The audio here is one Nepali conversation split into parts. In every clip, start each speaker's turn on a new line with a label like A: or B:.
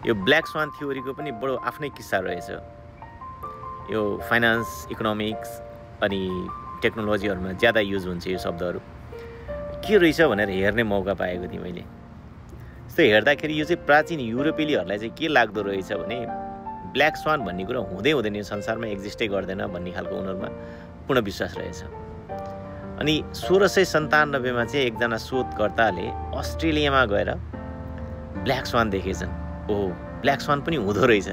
A: यो ब्ल्याक स्वान थ्योरीको पनि बडो आफ्नै किस्सा रहेछ। यो फाइनान्स, इकोनोमिक्स अनि टेक्नोलोजीहरुमा ज्यादा युज हुन्छ यो शब्दहरु। के रहेछ भनेर हेर्ने मौका पाएको थिएँ मैले। त्यस्तो हेर्दाखेरि यो चाहिँ प्राचीन युरोपेलीहरुलाई चाहिँ के लाग्दो रहेछ भने ब्ल्याक स्वान भन्ने कुरा हुँदै हुँदैन, यो संसारमा एक्जिस्टै गर्दैन भन्ने खालको उनीहरुमा पूर्ण विश्वास रहेछ। अनि 1697 मा चाहिँ एकजना शोधकर्ताले अस्ट्रेलियामा गएर ब्ल्याक स्वान देखेछन्। ओहो, ब्ल्याक स्वान पनि हुँदो रहेछ।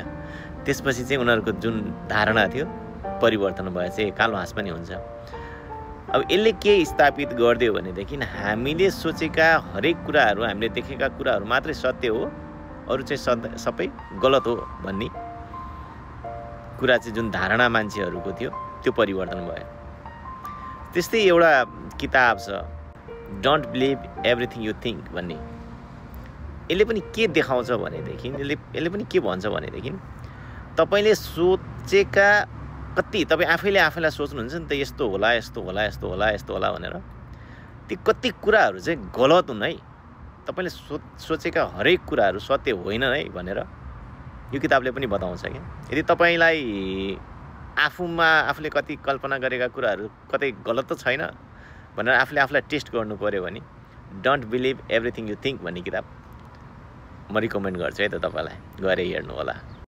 A: त्यसपछि चाहिँ उनीहरुको जुन धारणा थियो परिवर्तन भए चाहिँ कालो हाँस पनि हुन्छ। अब यसले के स्थापित गर्दियो भनेदेखि हामीले सोचेका हरेक कुराहरु, हामीले देखेका कुराहरु मात्रै सत्य हो, अरु चाहिँ सबै गलत हो भन्ने कुरा चाहिँ जुन धारणा मान्छेहरुको थियो त्यो परिवर्तन भयो। त्यस्तै एउटा किताब छ don't believe everything you think भन्ने। यसले पनि के देखाउँछ भनेदेखि यसले पनि के भन्छ भनेदेखि तपाईले सोचेका कति तपाई आफैले आफैलाई सोच्नुहुन्छ नि त यस्तो होला यस्तो होला यस्तो होला यस्तो होला भनेर, ती कति कुराहरु चाहिँ गलत हुन् है। तपाईले सोचेका हरेक कुराहरु सत्य होइनन् है भनेर यो किताबले पनि बताउँछ के। यदि तपाईलाई आफूले कति कल्पना गरेका कुराहरु कतै गलत त छैन भनेर आफूलाई टेस्ट गर्नु पर्यो भने don't believe everything you think भन्ने किताब म रिकमेन्ड गर्छु है त, तपाईलाई गएर हेर्नु होला।